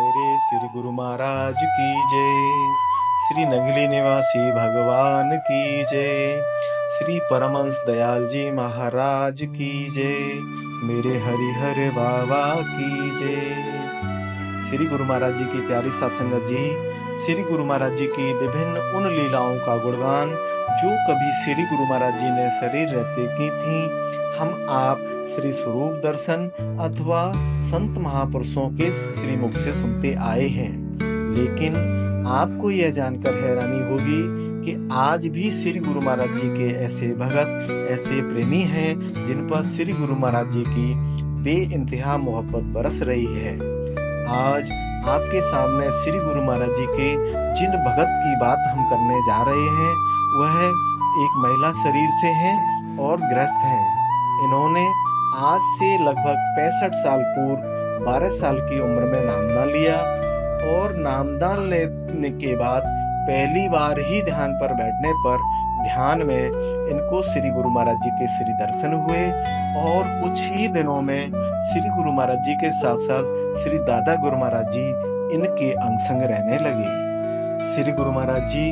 मेरे श्री गुरु महाराज की जय। श्री नगली निवासी भगवान की जय। श्री परमहंस दयाल जी महाराज की जय। मेरे हरिहर बाबा की जय। श्री गुरु महाराज जी की प्यारी सत्संगत जी, श्री गुरु महाराज जी की विभिन्न उन लीलाओं का गुणगान जो कभी श्री गुरु महाराज जी ने शरीर रहते की थी, हम आप श्री स्वरूप दर्शन अथवा संत महापुरुषों के श्री मुख से सुनते आए हैं। लेकिन आपको यह जानकर हैरानी होगी कि आज भी श्री गुरु महाराज जी के ऐसे भगत, ऐसे प्रेमी हैं जिन पर श्री गुरु महाराज जी की बेइंतहा मोहब्बत बरस रही है। आज आपके सामने श्री गुरु महाराज जी के जिन भगत की बात हम करने जा रहे हैं, वह एक महिला शरीर से हैं और गृहस्थ हैं। इन्होंने आज से लगभग 65 साल पूर्व 12 साल की उम्र में नामदान लिया और नामदान लेने के बाद पहली बार ही ध्यान पर बैठने पर ध्यान में इनको श्री गुरु महाराज जी के श्री दर्शन हुए और कुछ ही दिनों में श्री गुरु महाराज जी के साथ साथ श्री दादा गुरु महाराज जी इनके अंग संग रहने लगे। श्री गुरु महाराज जी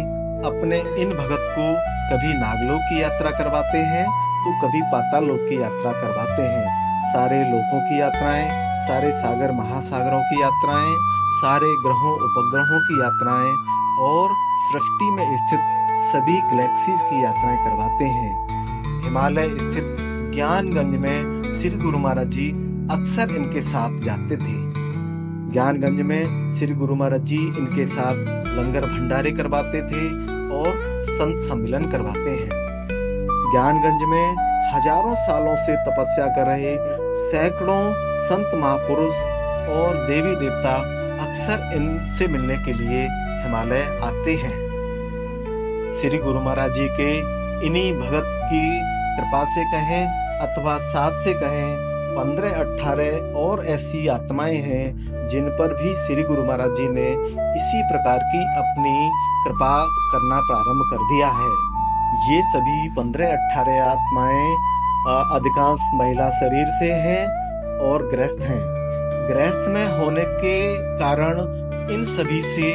अपने इन भगत को कभी नागलोक की यात्रा करवाते हैं तो कभी पाताल लोक की यात्रा करवाते हैं। सारे लोकों की यात्राएं, सारे सागर महासागरों की यात्राएं, सारे ग्रहों उपग्रहों की यात्राएं और सृष्टि में स्थित सभी गैलेक्सीज की यात्राएं करवाते हैं। हिमालय स्थित ज्ञानगंज में श्री गुरु महाराज जी अक्सर इनके साथ जाते थे। ज्ञानगंज में श्री गुरु महाराज जी इनके साथ लंगर भंडारे करवाते थे और संत सम्मेलन करवाते हैं। ज्ञानगंज में हजारों सालों से तपस्या कर रहे सैकड़ों संत महापुरुष और देवी देवता अक्सर इनसे मिलने के लिए हिमालय आते हैं। श्री गुरु महाराज जी के इन्हीं भगत की कृपा से कहें अथवा साथ से कहें, 15-18 और ऐसी आत्माएं हैं जिन पर भी श्री गुरु महाराज जी ने इसी प्रकार की अपनी कृपा करना प्रारंभ कर दिया है। ये सभी 15-18 आत्माएं अधिकांश महिला शरीर से हैं और गृहस्थ हैं। गृहस्थ में होने के कारण इन सभी से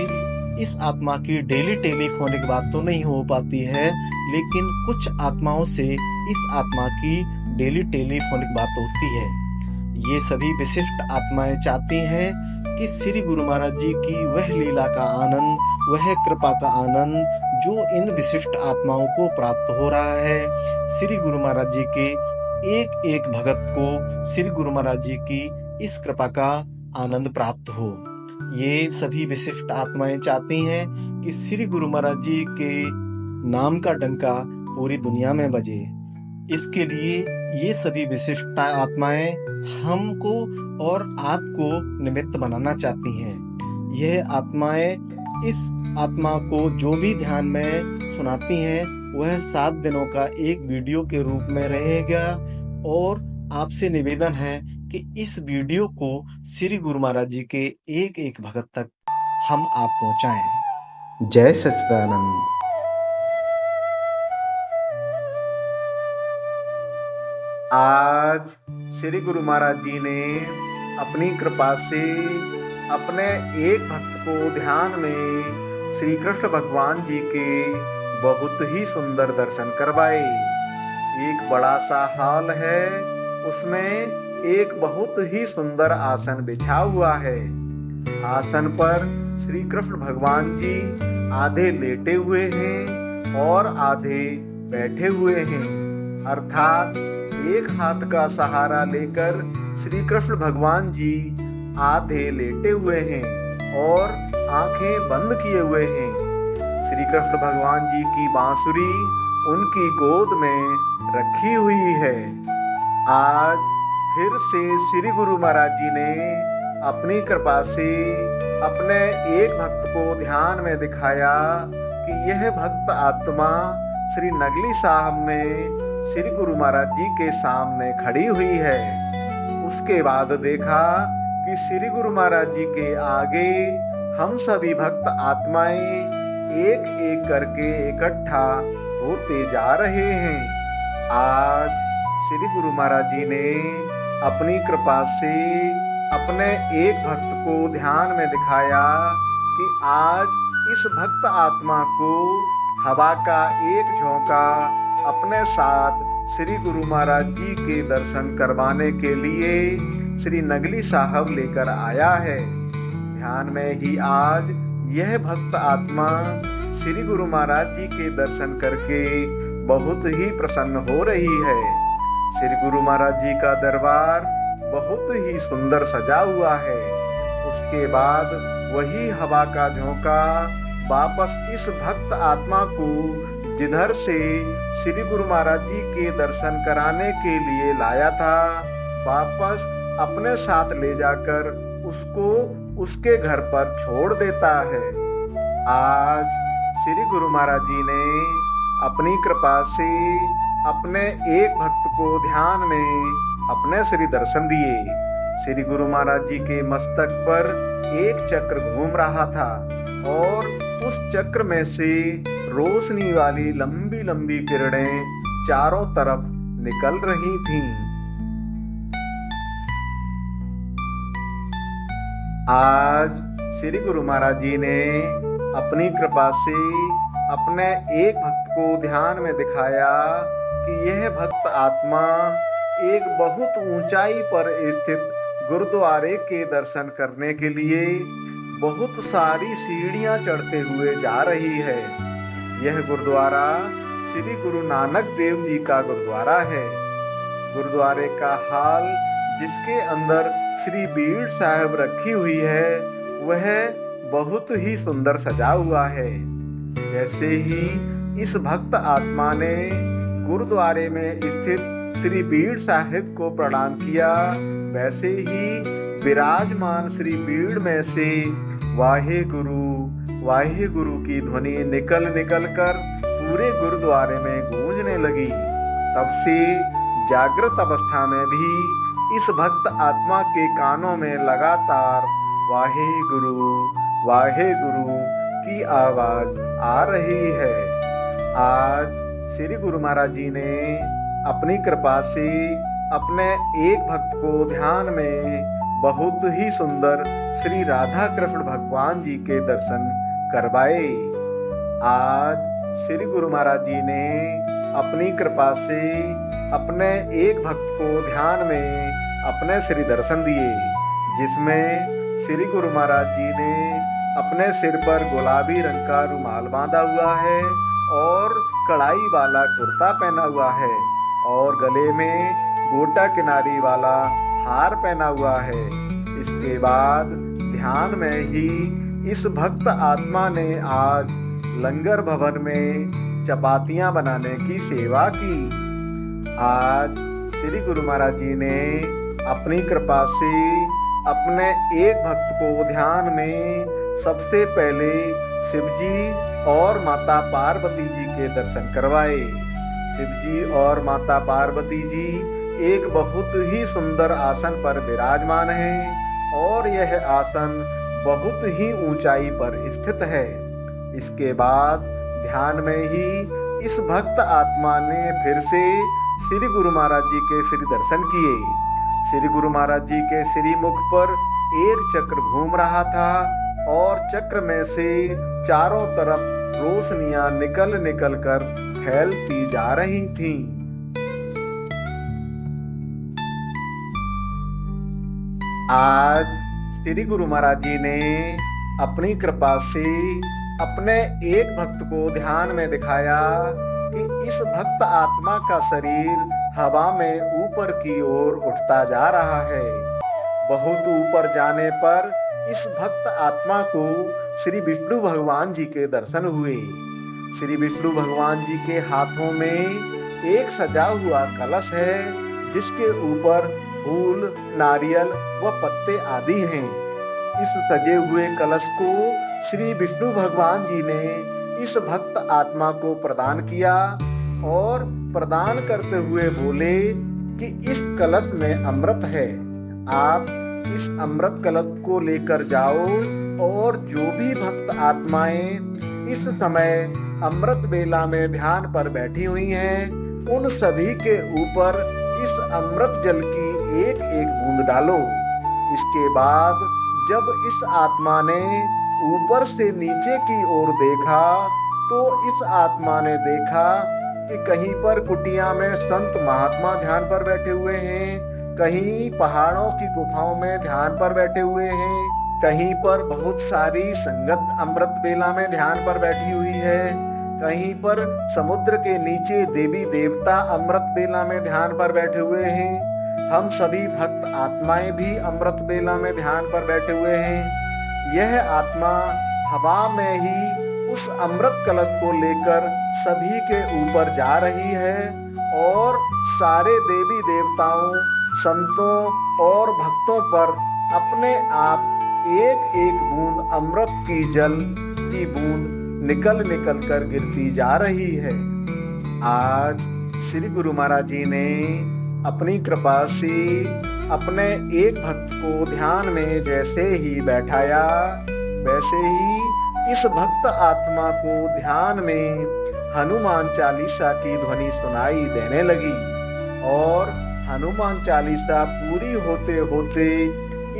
इस आत्मा की डेली टेलीफोनिक बात तो नहीं हो पाती है, लेकिन कुछ आत्माओं से इस आत्मा की डेली टेलीफोनिक बात होती है। ये सभी विशिष्ट आत्माएं चाहती हैं कि श्री गुरु महाराज जी की वह लीला का आनंद, वह कृपा का आनंद जो इन विशिष्ट आत्माओं को प्राप्त हो रहा है, श्री गुरु महाराज जी के एक एक भगत को श्री गुरु महाराज जी की इस कृपा का आनंद प्राप्त हो। ये सभी विशिष्ट आत्माएं चाहती हैं कि श्री गुरु महाराज जी के नाम का डंका पूरी दुनिया में बजे। इसके लिए ये सभी विशिष्ट आत्माएं हमको और आपको निमित्त बनाना चाहती हैं। यह आत्माएं इस आत्मा को जो भी ध्यान में सुनाती हैं वह 7 दिनों का एक वीडियो के रूप में रहेगा और आपसे निवेदन है कि इस वीडियो को श्री गुरु महाराज जी के एक एक भगत तक हम आप पहुंचाएं। जय सच्चिदानंद। आज श्री गुरु महाराज जी ने अपनी कृपा से अपने एक भक्त को ध्यान में श्री कृष्ण भगवान जी के बहुत ही सुंदर दर्शन करवाए। एक बड़ा सा हॉल है, उसमें एक बहुत ही सुंदर आसन बिछा हुआ है। आसन पर श्री कृष्ण भगवान जी आधे लेटे हुए हैं और आधे बैठे हुए हैं, अर्थात एक हाथ का सहारा लेकर श्री कृष्ण भगवान जी आधे लेटे हुए हैं और आंखें बंद किए हुए हैं। श्री कृष्ण भगवान जी की बांसुरी उनकी गोद में रखी हुई है। आज फिर से श्री गुरु महाराज जी ने अपनी कृपा से अपने एक भक्त को ध्यान में दिखाया कि यह भक्त आत्मा श्री नगली साहब में श्री गुरु महाराज जी के सामने खड़ी हुई है। उसके बाद देखा कि श्री गुरु महाराज जी के आगे हम सभी भक्त आत्माएं एक एक करके इकट्ठा होते जा रहे हैं। आज श्री गुरु महाराज जी ने अपनी कृपा से अपने एक भक्त को ध्यान में दिखाया कि आज इस भक्त आत्मा को हवा का एक झोंका अपने साथ श्री गुरु महाराज जी के दर्शन करवाने के लिए श्री नगली साहब लेकर आया है। ध्यान में ही आज यह भक्त आत्मा श्री गुरु महाराज जी के दर्शन करके बहुत ही प्रसन्न हो रही है। श्री गुरु महाराज जी का दरबार बहुत ही सुंदर सजा हुआ है। उसके बाद वही हवा का झोंका वापस इस भक्त आत्मा को जिधर से श्री गुरु महाराज जी के दर्शन कराने के लिए लाया था, वापस अपने साथ ले जाकर उसको उसके घर पर छोड़ देता है। आज श्री गुरु महाराज जी ने अपनी कृपा से अपने एक भक्त को ध्यान में अपने श्री दर्शन दिए। श्री गुरु महाराज जी के मस्तक पर एक चक्र घूम रहा था और उस चक्र में से रोशनी वाली लंबी लंबी किरणें चारों तरफ निकल रही थीं। आज श्री गुरु महाराज जी ने अपनी कृपा से अपने एक भक्त को ध्यान में दिखाया कि यह भक्त आत्मा एक बहुत ऊंचाई पर स्थित गुरुद्वारे के दर्शन करने के लिए बहुत सारी सीढ़ियां चढ़ते हुए जा रही है। यह गुरुद्वारा श्री गुरु नानक देव जी का गुरुद्वारा है। गुरुद्वारे का हाल जिसके अंदर श्री बीड़ साहब रखी हुई है वह बहुत ही सुंदर सजा हुआ है। जैसे ही इस भक्त आत्मा ने गुरुद्वारे में स्थित श्री बीड़ साहिब को प्रणाम किया, वैसे ही विराजमान श्री बीड़ में से वाहे गुरु की ध्वनि निकल कर पूरे गुरुद्वारे में गूंजने लगी। तब से जागृत अवस्था में भी इस भक्त आत्मा के कानों में लगातार वाहे गुरु की आवाज आ रही है। आज श्री गुरु महाराज जी ने अपनी कृपा से अपने एक भक्त को ध्यान में बहुत ही सुंदर श्री राधा कृष्ण भगवान जी के दर्शन करवाए। आज श्री गुरु महाराज जी ने अपनी कृपा से अपने एक भक्त को ध्यान में अपने श्री दर्शन दिए, जिसमें श्री गुरु महाराज जी ने अपने सिर पर गुलाबी रंग का रुमाल बांधा हुआ है और कढ़ाई वाला कुर्ता पहना हुआ है और गले में गोटा किनारी वाला हार पहना हुआ है। इसके बाद ध्यान में ही इस भक्त आत्मा ने आज लंगर भवन में चपातियां बनाने की सेवा की। आज श्री गुरु महाराज जी ने अपनी कृपा से अपने एक भक्त को ध्यान में सबसे पहले शिव जी और माता पार्वती जी के दर्शन करवाए। शिव जी और माता पार्वती जी एक बहुत ही सुंदर आसन पर विराजमान हैं और यह आसन बहुत ही ऊंचाई पर स्थित है। इसके बाद ध्यान में ही इस भक्त आत्मा ने फिर से श्री गुरु महाराज जी के श्री दर्शन किए। श्री गुरु महाराज जी के श्री मुख पर एक चक्र घूम रहा था और चक्र में से चारों तरफ रोशनियां निकल कर फैलती जा रही थीं। आज श्री गुरु महाराज जी ने अपनी कृपा से अपने एक भक्त को ध्यान में दिखाया कि इस भक्त आत्मा का शरीर हवा में ऊपर की ओर उठता जा रहा है। बहुत ऊपर जाने पर इस भक्त आत्मा को श्री विष्णु भगवान जी के दर्शन हुए। श्री विष्णु भगवान जी के हाथों में एक सजा हुआ कलश है, जिसके ऊपर फूल, नारियल व पत्ते आदि हैं। इस सजे हुए कलश को श्री विष्णु भगवान जी ने इस भक्त आत्मा को प्रदान किया और प्रदान करते हुए बोले कि इस कलश में अमृत है, आप इस अमृत कलश को लेकर जाओ और जो भी भक्त आत्माएं इस समय अमृत बेला में ध्यान पर बैठी हुई हैं, उन सभी के ऊपर इस अमृत जल की एक एक बूंद डालो। इसके बाद जब इस आत्मा ने ऊपर से नीचे की ओर देखा तो इस आत्मा ने देखा कि कहीं पर कुटिया में संत महात्मा ध्यान पर बैठे हुए हैं, कहीं पहाड़ों की गुफाओं में ध्यान पर बैठे हुए हैं, कहीं पर बहुत सारी संगत अमृत बेला में ध्यान पर बैठी हुई है, कहीं पर समुद्र के नीचे देवी देवता अमृत बेला में ध्यान पर बैठे हुए हैं। हम सभी भक्त आत्माएं भी अमृत बेला में ध्यान पर बैठे हुए हैं। यह आत्मा हवा में ही उस अमृत कलश को लेकर सभी के ऊपर जा रही है और सारे देवी देवताओं, संतों और भक्तों पर अपने आप एक एक बूंद अमृत की जल की बूंद निकल निकल कर गिरती जा रही है। आज श्री गुरु महाराज जी ने अपनी कृपा से अपने एक भक्त को ध्यान में जैसे ही बैठाया, वैसे ही इस भक्त आत्मा को ध्यान में हनुमान चालीसा की ध्वनि सुनाई देने लगी और हनुमान चालीसा पूरी होते होते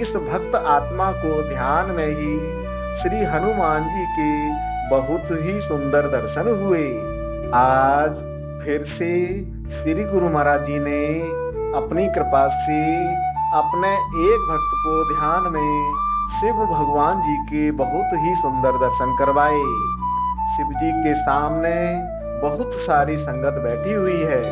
इस भक्त आत्मा को ध्यान में ही श्री हनुमान जी के बहुत ही सुंदर दर्शन हुए। आज फिर से श्री गुरु महाराज जी ने अपनी कृपा से अपने एक भक्त को ध्यान में शिव भगवान जी के बहुत ही सुंदर दर्शन करवाए। शिव जी के सामने बहुत सारी संगत बैठी हुई है।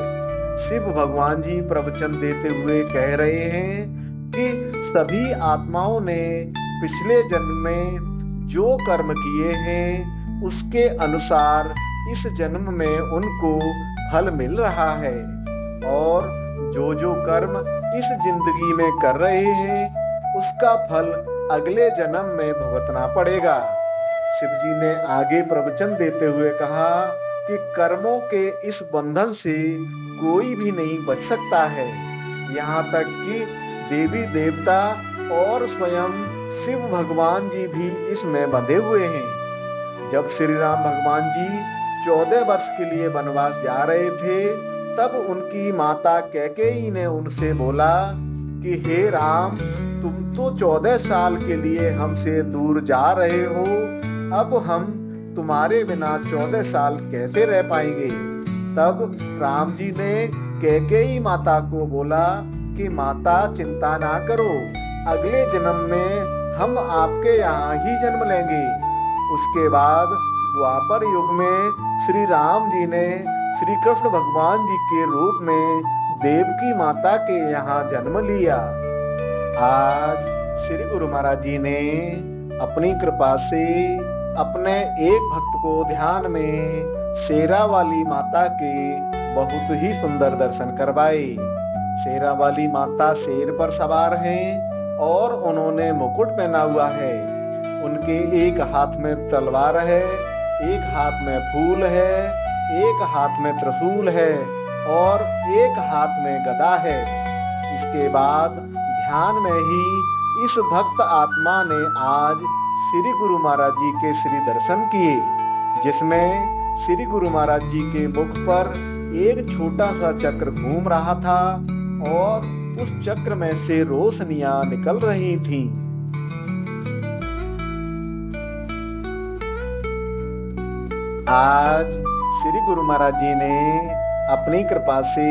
शिव भगवान जी प्रवचन देते हुए कह रहे हैं कि सभी आत्माओं ने पिछले जन्म में जो कर्म किए हैं उसके अनुसार इस जन्म में उनको फल मिल रहा है और जो जो कर्म इस जिंदगी में कर रहे हैं उसका फल अगले जन्म में भुगतना पड़ेगा। शिव जी ने आगे प्रवचन देते हुए कहा कि कर्मों के इस बंधन से कोई भी नहीं बच सकता है, यहाँ तक कि देवी देवता और स्वयं शिव भगवान जी भी इसमें बंधे हुए हैं। जब श्री राम भगवान जी 14 वर्ष के लिए वनवास जा रहे थे तब उनकी माता कैकेयी ने उनसे बोला कि हे राम, तुम तो 14 साल के लिए हमसे दूर जा रहे हो, अब हम तुम्हारे बिना 14 साल कैसे रह पाएंगे। तब राम जी ने कैकेयी माता को बोला कि माता चिंता ना करो, अगले जन्म में हम आपके यहाँ ही जन्म लेंगे। उसके बाद द्वापर युग में श्री राम जी ने श्री कृष्ण भगवान जी के रूप में देवकी माता के यहाँ जन्म लिया। आज श्री गुरु महाराज जी ने अपनी कृपा से अपने एक भक्त को ध्यान में शेरा वाली माता के बहुत ही सुंदर दर्शन करवाए। शेरा वाली माता शेर पर सवार हैं और उन्होंने मुकुट पहना हुआ है। उनके एक हाथ में तलवार है, एक हाथ में फूल है, एक हाथ में त्रिशूल है और एक हाथ में गदा है। इसके बाद ध्यान में ही इस भक्त आत्मा ने आज श्री गुरु महाराज जी के श्री दर्शन किए, जिसमें श्री गुरु महाराज जी के मुख पर एक छोटा सा चक्र घूम रहा था और उस चक्र में से रोशनियां निकल रही थीं। आज श्री गुरु महाराज जी ने अपनी कृपा से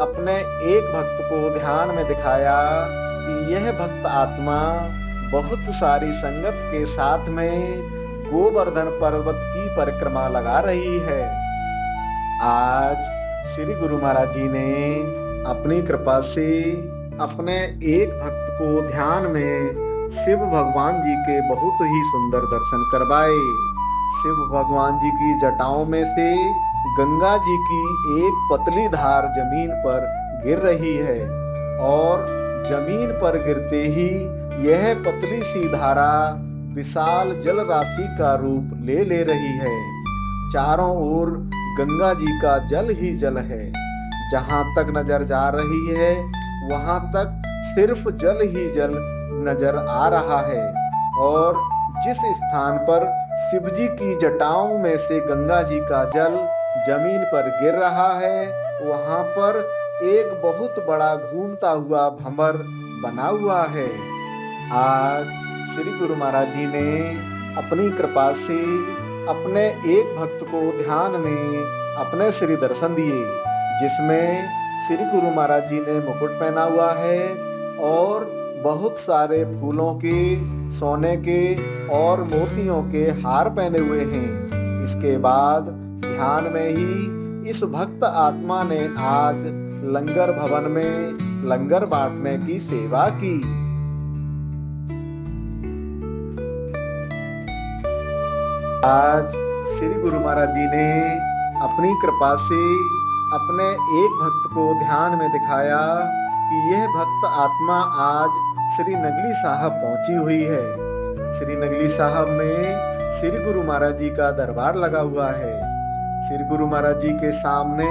अपने एक भक्त को ध्यान में दिखाया कि यह भक्त आत्मा बहुत सारी संगत के साथ में गोवर्धन पर्वत की परिक्रमा लगा रही है। आज श्री गुरु महाराज जी ने अपनी कृपा से अपने एक भक्त को ध्यान में शिव भगवान जी के बहुत ही सुंदर दर्शन करवाए। शिव भगवान जी की जटाओं में से गंगा जी की एक पतली धार जमीन पर गिर रही है और जमीन पर गिरते ही यह पतली सी धारा विशाल जल राशि का रूप ले रही है। चारों ओर गंगा जी का जल ही जल है। जहां तक नजर जा रही है वहां तक सिर्फ जल ही जल नजर आ रहा है और जिस स्थान पर शिव जी की जटाओं में से गंगा जी का जल जमीन पर गिर रहा है वहां पर एक बहुत बड़ा घूमता हुआ भंवर बना हुआ है। आज श्री गुरु महाराज जी ने अपनी कृपा से अपने एक भक्त को ध्यान में अपने श्री दर्शन दिए, जिसमें श्री गुरु महाराज जी ने मुकुट पहना हुआ है और बहुत सारे फूलों के, सोने के और मोतियों के हार पहने हुए हैं। इसके बाद ध्यान में ही इस भक्त आत्मा ने आज लंगर भवन में लंगर बांटने की सेवा की। आज श्री गुरु महाराज जी ने अपनी कृपा से अपने एक भक्त को ध्यान में दिखाया कि यह भक्त आत्मा आज श्री नगली साहब पहुंची हुई है। श्री नगली साहब में श्री गुरु महाराज जी का दरबार लगा हुआ है। श्री गुरु महाराज जी के सामने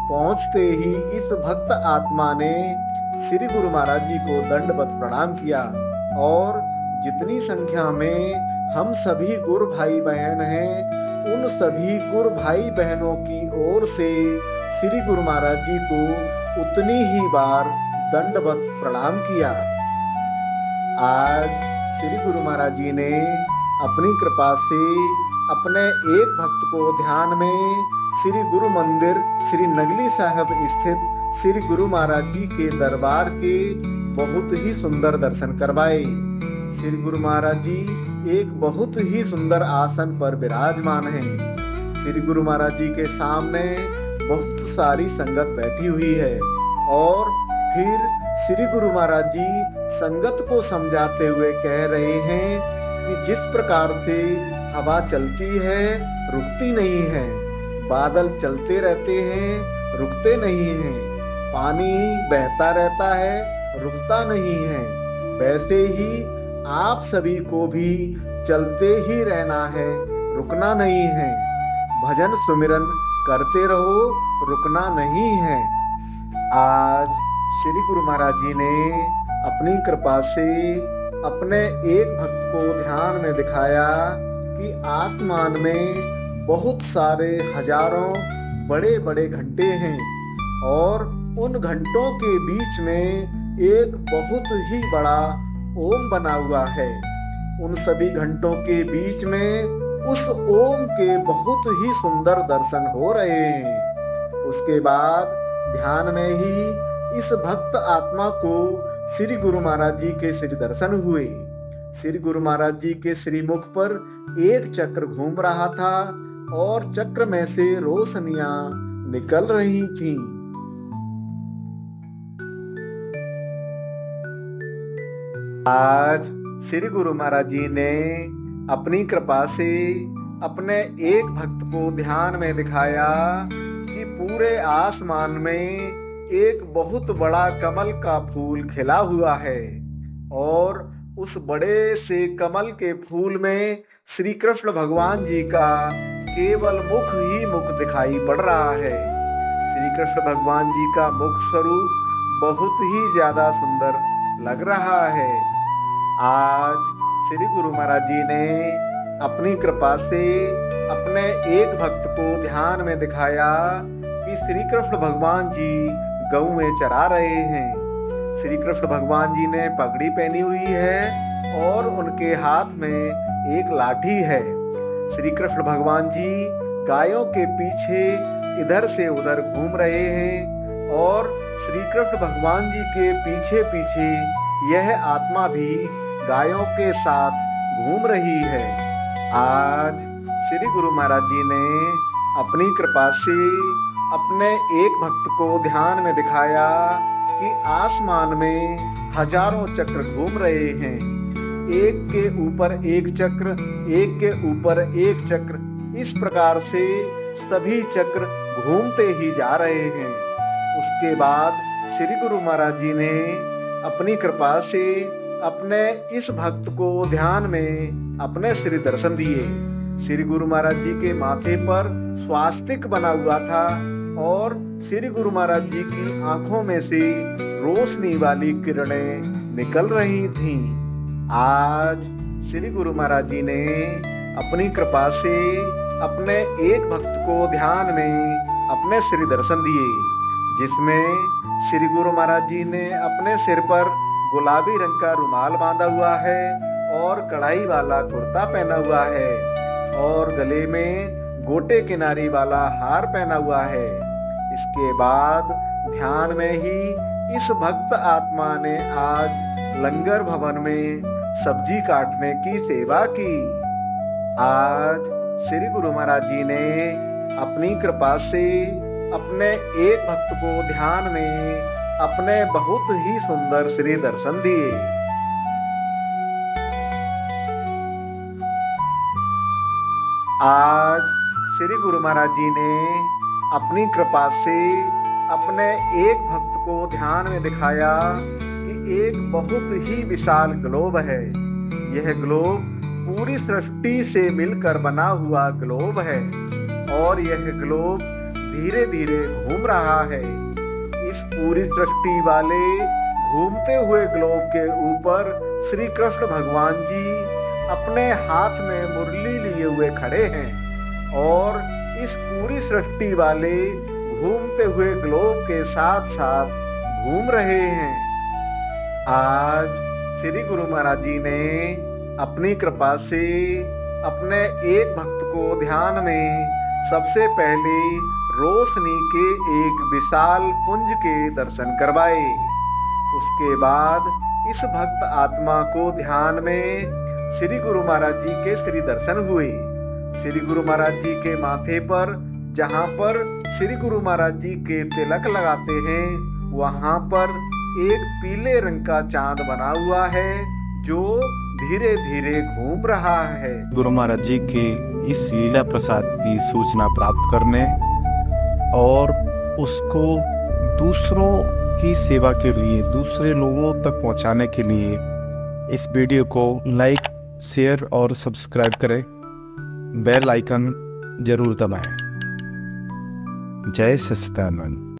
पहुंचते ही इस भक्त आत्मा ने श्री गुरु महाराज जी को दंडवत प्रणाम किया और जितनी संख्या में हम सभी गुरु भाई बहन हैं, उन सभी गुरु भाई बहनों की ओर से श्री गुरु महाराज जी को उतनी ही बार दंडवत प्रणाम किया। आज श्री गुरु महाराज जी ने अपनी कृपा से अपने एक भक्त को ध्यान में श्री गुरु मंदिर श्री नगली साहब स्थित श्री गुरु महाराज जी के दरबार के बहुत ही सुंदर दर्शन करवाए। श्री गुरु महाराज जी एक बहुत ही सुंदर आसन पर विराजमान हैं। श्री गुरु महाराज जी के सामने बहुत सारी संगत बैठी हुई है और फिर श्री गुरु महाराज जी संगत को समझाते हुए कह रहे हैं कि जिस प्रकार से हवा चलती है, रुकती नहीं है, बादल चलते रहते हैं, रुकते नहीं हैं, पानी बहता रहता है, रुकता नहीं है, वैसे ही आप सभी को भी चलते ही रहना है, रुकना नहीं है। भजन सुमिरन करते रहो, रुकना नहीं है। आज श्री गुरु महाराज जी ने अपनी कृपा से अपने एक भक्त को ध्यान में दिखाया कि आसमान में बहुत सारे हजारों बड़े बड़े घंटे हैं और उन घंटों के बीच में एक बहुत ही बड़ा ओम बना हुआ है। उन सभी घंटों के बीच में उस ओम के बहुत ही सुंदर दर्शन हो रहे हैं। उसके बाद ध्यान में ही इस भक्त आत्मा को श्री गुरु महाराज जी के श्री दर्शन हुए। श्री गुरु महाराज जी के श्रीमुख पर एक चक्र घूम रहा था और चक्र में से रोशनियां निकल रही थीं। आज श्री गुरु महाराज जी ने अपनी कृपा से अपने एक भक्त को ध्यान में दिखाया कि पूरे आसमान में एक बहुत बड़ा कमल का फूल खिला हुआ है और उस बड़े से कमल के फूल में श्री कृष्ण भगवान जी का केवल मुख ही मुख दिखाई पड़ रहा है। श्री कृष्ण भगवान जी का मुख स्वरूप बहुत ही ज्यादा सुंदर लग रहा है। आज श्री गुरु महाराज जी ने अपनी कृपा से अपने एक भक्त को ध्यान में दिखाया कि श्री कृष्ण भगवान जी गौएं चरा रहे हैं। श्री कृष्ण भगवान जी ने पगड़ी पहनी हुई है और उनके हाथ में एक लाठी है। श्री कृष्ण भगवान जी गायों के पीछे इधर से उधर घूम रहे हैं और श्री कृष्ण भगवान जी के पीछे पीछे यह आत्मा भी गायों के साथ घूम रही है। आज श्री गुरु महाराज जी ने अपनी कृपा से अपने एक भक्त को ध्यान में दिखाया कि आसमान में हजारों चक्र घूम रहे हैं। एक के ऊपर एक चक्र, एक के ऊपर एक चक्र, इस प्रकार से सभी चक्र घूमते ही जा रहे हैं। उसके बाद श्री गुरु महाराज जी ने अपनी कृपा से अपने इस भक्त को ध्यान में अपने श्री दर्शन दिए। श्री गुरु महाराज जी के माथे पर स्वास्तिक बना हुआ था और श्री गुरु महाराज जी की आंखों में से रोशनी वाली किरणें निकल रही थीं। आज श्री गुरु महाराज जी ने अपनी कृपा से अपने एक भक्त को ध्यान में अपने श्री दर्शन दिए, जिसमें श्री गुरु महाराज जी ने अपने सिर पर गुलाबी रंग का रुमाल बांधा हुआ है और कढ़ाई वाला कुर्ता पहना हुआ है और गले में गोटे किनारी वाला हार पहना हुआ है। इसके बाद ध्यान में ही इस भक्त आत्मा ने आज लंगर भवन में सब्जी काटने की सेवा की। आज श्री गुरु महाराज जी ने अपनी कृपा से अपने एक भक्त को ध्यान में अपने बहुत ही सुंदर श्री दर्शन दिए। आज श्री गुरु महाराज जी ने अपनी कृपा से अपने एक भक्त को ध्यान में दिखाया कि एक बहुत ही विशाल ग्लोब है। यह ग्लोब पूरी सृष्टि से मिलकर बना हुआ ग्लोब है और यह ग्लोब धीरे धीरे घूम रहा है। इस पूरी सृष्टि वाले घूमते हुए ग्लोब के ऊपर श्री कृष्ण भगवान जी अपने हाथ में मुरली लिए हुए खड़े हैं और इस पूरी सृष्टि वाले घूमते हुए ग्लोब के साथ साथ घूम रहे हैं। आज श्री गुरु महाराज जी ने अपनी कृपा से अपने एक भक्त को ध्यान में सबसे पहले रोशनी के एक विशाल पुंज के दर्शन करवाए। उसके बाद इस भक्त आत्मा को ध्यान में श्री गुरु महाराज जी के श्री दर्शन हुए। श्री गुरु महाराज जी के माथे पर जहाँ पर श्री गुरु महाराज जी के तिलक लगाते हैं वहां पर एक पीले रंग का चांद बना हुआ है जो धीरे धीरे घूम रहा है। गुरु महाराज जी के इस लीला प्रसाद की सूचना प्राप्त करने और उसको दूसरों की सेवा के लिए, दूसरे लोगों तक पहुंचाने के लिए इस वीडियो को लाइक, शेयर और सब्सक्राइब करें। बेल आइकन जरूर दबाएं। जय सच्चिदानंद।